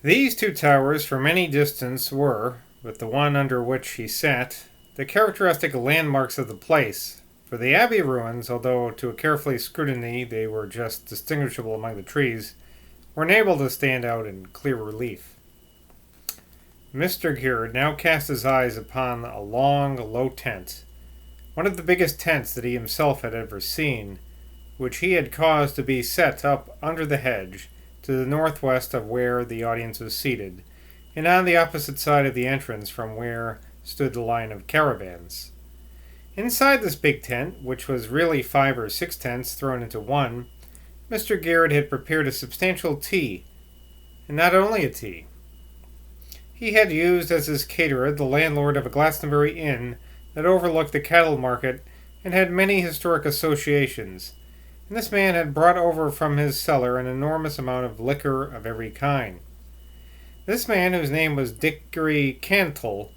These two towers from any distance were, with the one under which he sat, the characteristic landmarks of the place, for the abbey ruins, although to a careful scrutiny they were just distinguishable among the trees, were enabled to stand out in clear relief. Mr. Girard now cast his eyes upon a long, low tent, one of the biggest tents that he himself had ever seen, which he had caused to be set up under the hedge, to the northwest of where the audience was seated, and on the opposite side of the entrance from where stood the line of caravans. Inside this big tent, which was really 5 or 6 tents thrown into one, Mr. Girard had prepared a substantial tea, and not only a tea. He had used as his caterer the landlord of a Glastonbury inn that overlooked the cattle market and had many historic associations, and this man had brought over from his cellar an enormous amount of liquor of every kind. This man, whose name was Dickory Cantle,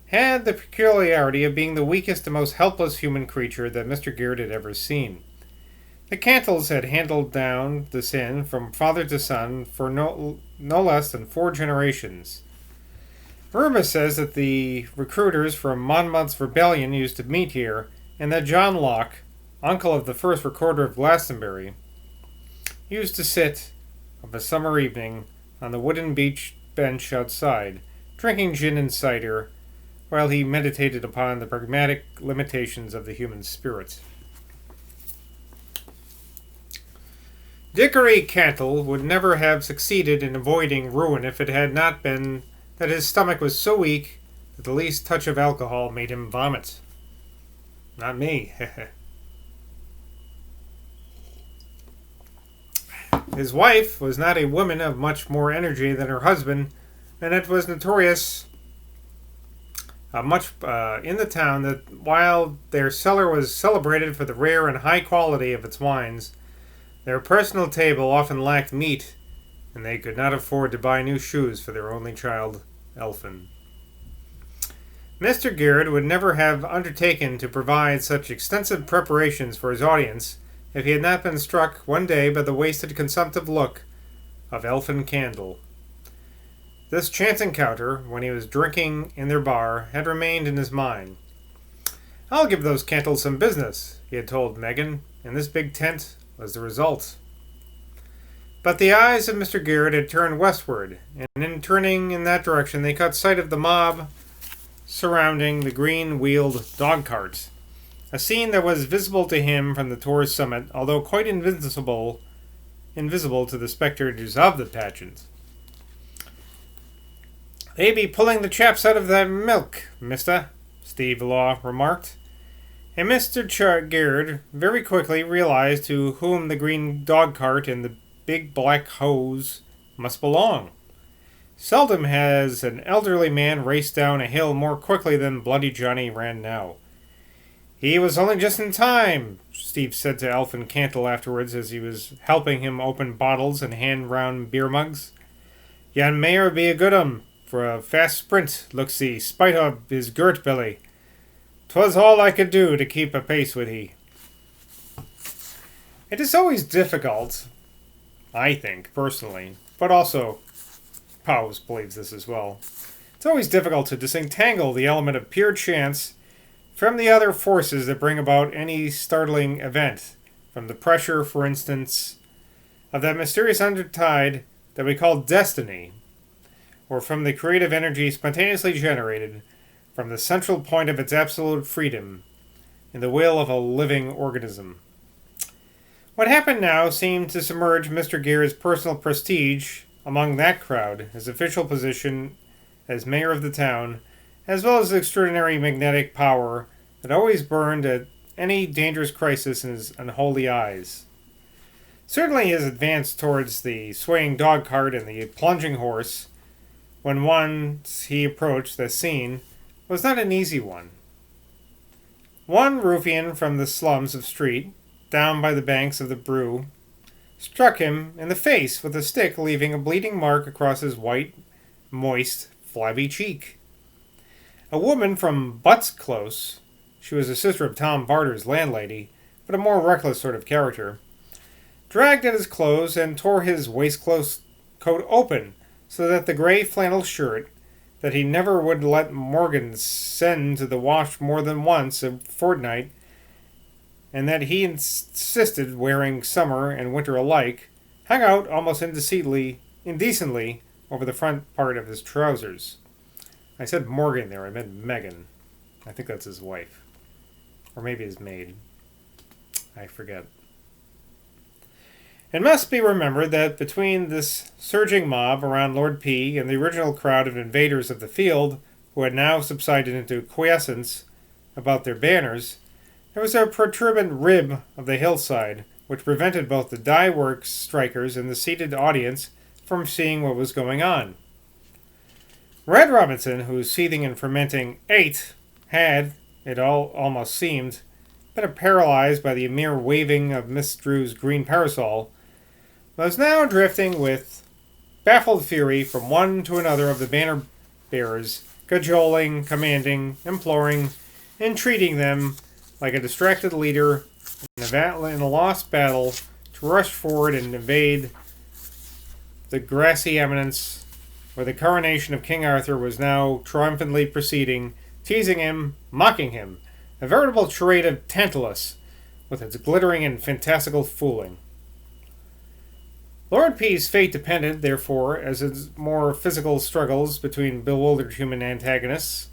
had the peculiarity of being the weakest and most helpless human creature that Mr. Girard had ever seen. The Cantles had handled down this inn from father to son for no less than 4 generations. Rumor says that the recruiters from Monmouth's rebellion used to meet here, and that John Locke, uncle of the first recorder of Glastonbury, used to sit of a summer evening on the wooden beach bench outside, drinking gin and cider, while he meditated upon the pragmatic limitations of the human spirit. Dickory Cantle would never have succeeded in avoiding ruin if it had not been that his stomach was so weak that the least touch of alcohol made him vomit. Not me. His wife was not a woman of much more energy than her husband, and it was notorious much in the town that while their cellar was celebrated for the rare and high quality of its wines, their personal table often lacked meat, and they could not afford to buy new shoes for their only child, Elphin. Mr. Girard would never have undertaken to provide such extensive preparations for his audience if he had not been struck one day by the wasted, consumptive look of Elphin Cantle. This chance encounter, when he was drinking in their bar, had remained in his mind. "I'll give those Cantles some business," he had told Megan, and this big tent was the result. But the eyes of Mr. Girard had turned westward, and in turning in that direction they caught sight of the mob surrounding the green-wheeled dog-cart, a scene that was visible to him from the Tor's summit, although quite invisible to the spectators of the pageant. "They be pulling the chaps out of that milk, mister," Steve Law remarked. And Mr. Girard very quickly realized to whom the green dog-cart and the big black hose must belong. Seldom has an elderly man raced down a hill more quickly than Bloody Johnny ran now. "He was only just in time," Steve said to Elphin Cantle afterwards as he was helping him open bottles and hand round beer mugs. "Yon mayor be a good un for a fast sprint, looks-he, spite of his girt belly. 'Twas all I could do to keep a pace with he." It is always difficult, I think, personally, but also Powys believes this as well. It's always difficult to disentangle the element of pure chance from the other forces that bring about any startling event, from the pressure, for instance, of that mysterious undertide that we call destiny, or from the creative energy spontaneously generated from the central point of its absolute freedom in the will of a living organism. What happened now seemed to submerge Mr. Girard's personal prestige among that crowd, his official position as mayor of the town, as well as the extraordinary magnetic power that always burned at any dangerous crisis in his unholy eyes. Certainly his advance towards the swaying dog-cart and the plunging horse, when once he approached the scene, was not an easy one. One ruffian from the slums of Street, down by the banks of the Brew, struck him in the face with a stick, leaving a bleeding mark across his white, moist, flabby cheek. A woman from Butts Close, she was a sister of Tom Barter's landlady, but a more reckless sort of character, dragged at his clothes and tore his waistcoat open, so that the grey flannel shirt that he never would let Morgan send to the wash more than once a fortnight, and that he insisted wearing summer and winter alike, hung out almost indecently over the front part of his trousers. I said Morgan there, I meant Megan. I think that's his wife. Or maybe his maid. I forget. It must be remembered that between this surging mob around Lord P and the original crowd of invaders of the field, who had now subsided into quiescence about their banners, there was a protuberant rib of the hillside, which prevented both the dye works strikers and the seated audience from seeing what was going on. Red Robinson, whose seething and fermenting ate had, it all almost seemed, been paralyzed by the mere waving of Miss Drew's green parasol, was now drifting with baffled fury from one to another of the banner bearers, cajoling, commanding, imploring, entreating them, like a distracted leader in a lost battle, to rush forward and invade the grassy eminence where the coronation of King Arthur was now triumphantly proceeding, teasing him, mocking him, a veritable charade of Tantalus, with its glittering and fantastical fooling. Lord P's fate depended, therefore, as his more physical struggles between bewildered human antagonists,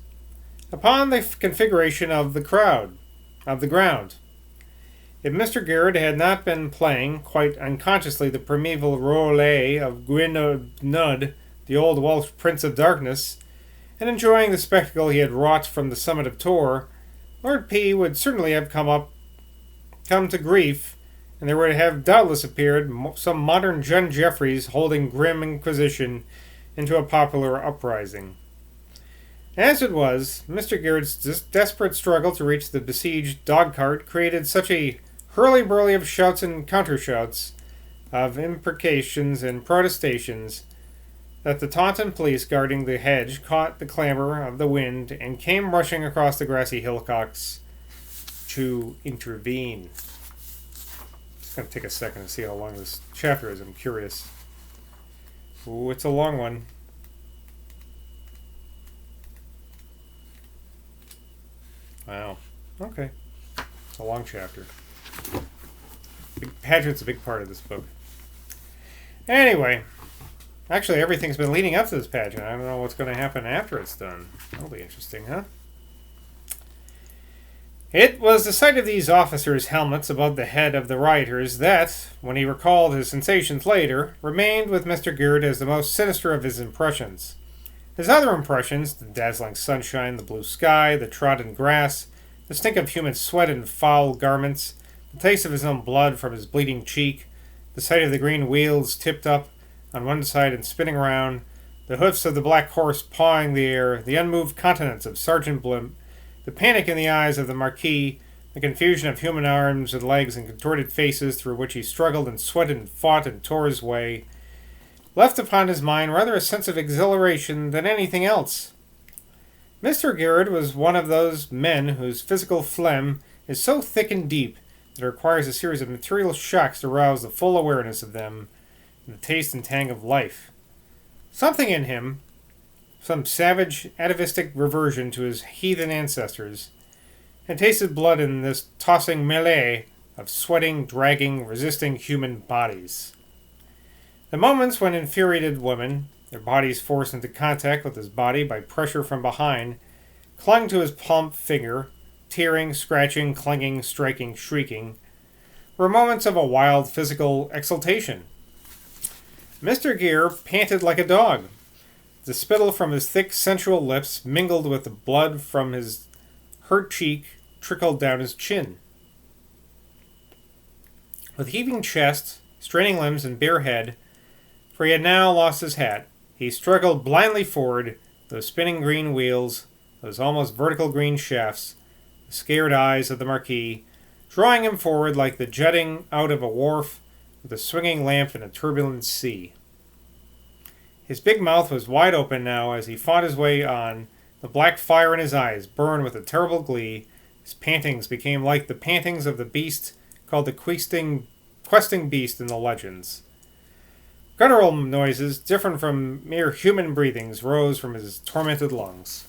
upon the configuration of the ground. If Mr. Garrett had not been playing, quite unconsciously, the primeval role of Gwynedd, the old Welsh Prince of Darkness, and enjoying the spectacle he had wrought from the summit of Tor, Lord P would certainly have come to grief, and there would have doubtless appeared some modern John Jeffreys holding grim inquisition into a popular uprising. As it was, Mr. Garrett's desperate struggle to reach the besieged dog-cart created such a hurly-burly of shouts and counter-shouts, of imprecations and protestations, that the Taunton police guarding the hedge caught the clamor of the wind and came rushing across the grassy hillocks to intervene. It's going to take a second to see how long this chapter is. I'm curious. Ooh, it's a long one. Wow. Okay. It's a long chapter. Pageant's a big part of this book. Anyway. Actually, everything's been leading up to this pageant. I don't know what's going to happen after it's done. That'll be interesting, huh? It was the sight of these officers' helmets above the head of the rioters that, when he recalled his sensations later, remained with Mr. Garrett as the most sinister of his impressions. His other impressions, the dazzling sunshine, the blue sky, the trodden grass, the stink of human sweat and foul garments, the taste of his own blood from his bleeding cheek, the sight of the green wheels tipped up on one side and spinning round, the hoofs of the black horse pawing the air, the unmoved countenance of Sergeant Blimp, the panic in the eyes of the Marquis, the confusion of human arms and legs and contorted faces through which he struggled and sweated and fought and tore his way, left upon his mind rather a sense of exhilaration than anything else. Mr. Garrett was one of those men whose physical phlegm is so thick and deep that it requires a series of material shocks to rouse the full awareness of them, and the taste and tang of life. Something in him, some savage, atavistic reversion to his heathen ancestors, had tasted blood in this tossing melee of sweating, dragging, resisting human bodies. The moments when infuriated women, their bodies forced into contact with his body by pressure from behind, clung to his plump figure, tearing, scratching, clinging, striking, shrieking, were moments of a wild physical exultation. Mr. Gere panted like a dog. The spittle from his thick, sensual lips mingled with the blood from his hurt cheek trickled down his chin. With heaving chest, straining limbs, and bare head, for he had now lost his hat, he struggled blindly forward, those spinning green wheels, those almost vertical green shafts, the scared eyes of the Marquis, drawing him forward like the jutting out of a wharf with a swinging lamp in a turbulent sea. His big mouth was wide open now as he fought his way on, the black fire in his eyes burned with a terrible glee. His pantings became like the pantings of the beast called the questing beast in the legends. Guttural noises, different from mere human breathings, rose from his tormented lungs.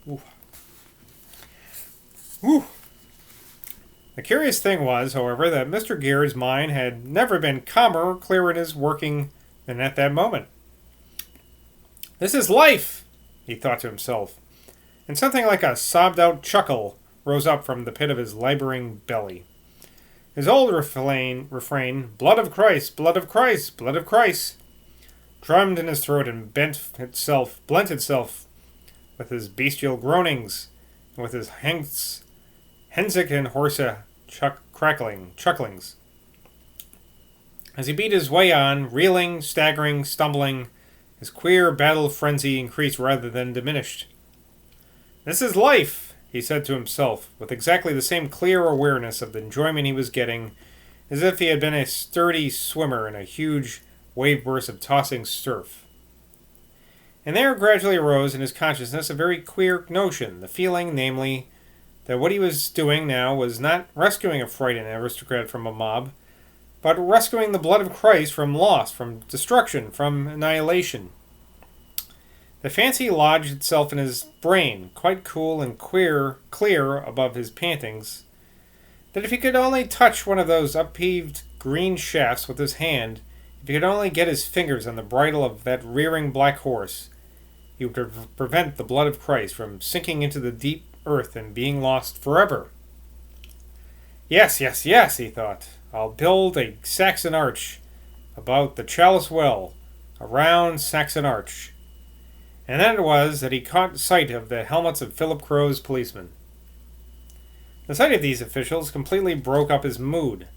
Ooh. Ooh. The curious thing was, however, that Mr. Gear's mind had never been calmer or clearer in his working than at that moment. "This is life," he thought to himself, and something like a sobbed-out chuckle rose up from the pit of his laboring belly. His old refrain, "Blood of Christ, blood of Christ, blood of Christ," drummed in his throat and blent itself with his bestial groanings, and with his Hensick and Horsa chucklings. As he beat his way on, reeling, staggering, stumbling, his queer battle frenzy increased rather than diminished. "This is life," he said to himself, with exactly the same clear awareness of the enjoyment he was getting, as if he had been a sturdy swimmer in a huge wave-burst of tossing surf. And there gradually arose in his consciousness a very queer notion, the feeling, namely, that what he was doing now was not rescuing a frightened aristocrat from a mob, but rescuing the blood of Christ from loss, from destruction, from annihilation. The fancy lodged itself in his brain, quite cool and clear above his pantings, that if he could only touch one of those upheaved green shafts with his hand, if he could only get his fingers on the bridle of that rearing black horse, he would prevent the blood of Christ from sinking into the deep earth and being lost forever. Yes, he thought. I'll build a Saxon arch about the Chalice Well, a round Saxon arch. And then it was that he caught sight of the helmets of Philip Crow's policemen. The sight of these officials completely broke up his mood.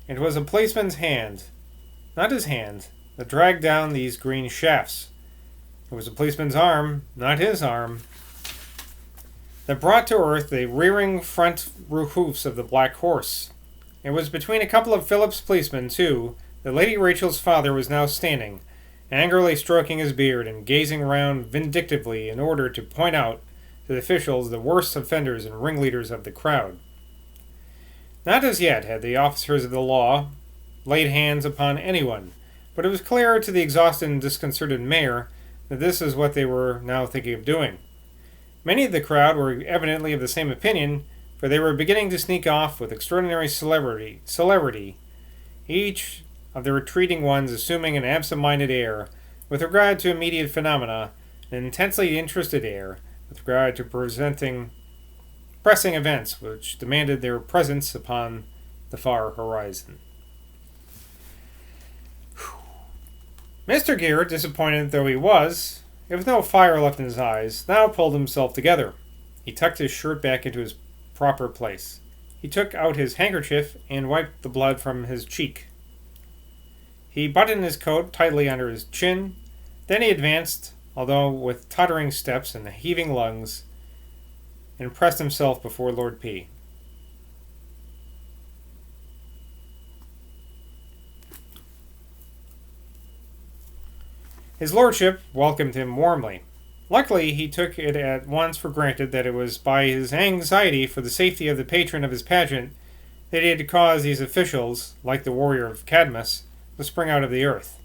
It was a policeman's hand, not his hand, that dragged down these green shafts. It was a policeman's arm, not his arm, that brought to earth the rearing front hoofs of the black horse. It was between a couple of Philip's policemen, too, that Lady Rachel's father was now standing, angrily stroking his beard and gazing round vindictively in order to point out to the officials the worst offenders and ringleaders of the crowd. Not as yet had the officers of the law laid hands upon anyone, but it was clear to the exhausted and disconcerted mayor that this is what they were now thinking of doing. Many of the crowd were evidently of the same opinion, for they were beginning to sneak off with extraordinary celerity, each of the retreating ones assuming an absent-minded air with regard to immediate phenomena, an intensely interested air with regard to pressing events which demanded their presence upon the far horizon. Mr. Gear, disappointed though he was, with no fire left in his eyes, now pulled himself together. He tucked his shirt back into his proper place. He took out his handkerchief and wiped the blood from his cheek. He buttoned his coat tightly under his chin. Then he advanced, although with tottering steps and heaving lungs, and pressed himself before Lord P. His lordship welcomed him warmly. Luckily, he took it at once for granted that it was by his anxiety for the safety of the patron of his pageant that he had caused these officials, like the warrior of Cadmus, to spring out of the earth.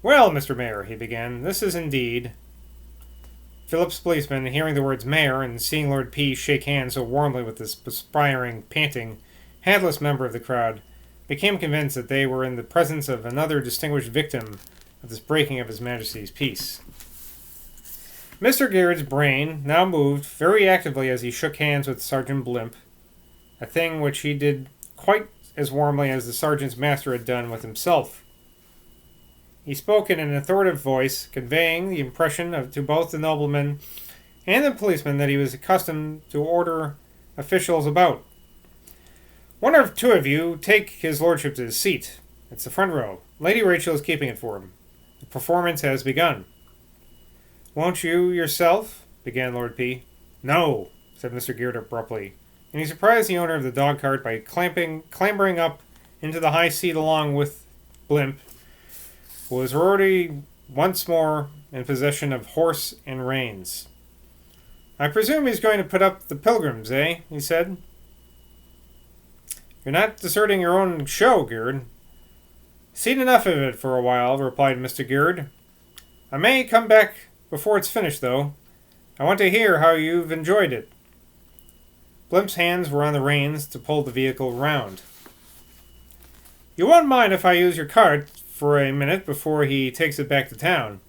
"Well, Mr. Mayor," he began, "this is indeed—" Philip's policeman, hearing the words mayor and seeing Lord P shake hands so warmly with this perspiring, panting, handless member of the crowd, became convinced that they were in the presence of another distinguished victim of this breaking of His Majesty's peace. Mr. Gear's brain now moved very actively as he shook hands with Sergeant Blimp, a thing which he did quite as warmly as the sergeant's master had done with himself. He spoke in an authoritative voice, conveying the impression to both the nobleman and the policeman that he was accustomed to order officials about. "One or two of you take his lordship to his seat. It's the front row. Lady Rachel is keeping it for him. The performance has begun." "Won't you yourself?" began Lord P. "No," said Mr. Gear abruptly, and he surprised the owner of the dog-cart by clambering up into the high seat along with Blimp, who was already once more in possession of horse and reins. "I presume he's going to put up the pilgrims, eh?" he said. You're not deserting your own show, Gerd. Seen enough of it for a while, replied Mr. Gerd. I may come back before it's finished, though. I want to hear how you've enjoyed it. Blimp's hands were on the reins to pull the vehicle round. You won't mind if I use your cart for a minute before he takes it back to town.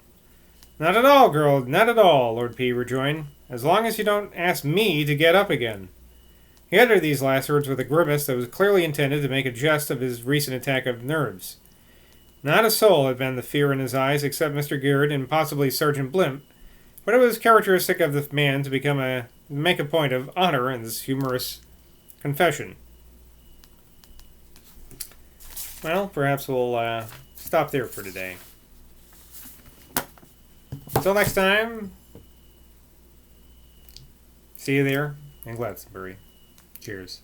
Not at all, girl, not at all, Lord P. rejoined, as long as you don't ask me to get up again. He uttered these last words with a grimace that was clearly intended to make a jest of his recent attack of nerves. Not a soul had been the fear in his eyes except Mr. Gerd and possibly Sergeant Blimp, but it was characteristic of the man to make a point of honor in this humorous confession. Well, perhaps we'll stop there for today. Until next time, see you there in Glastonbury. Cheers.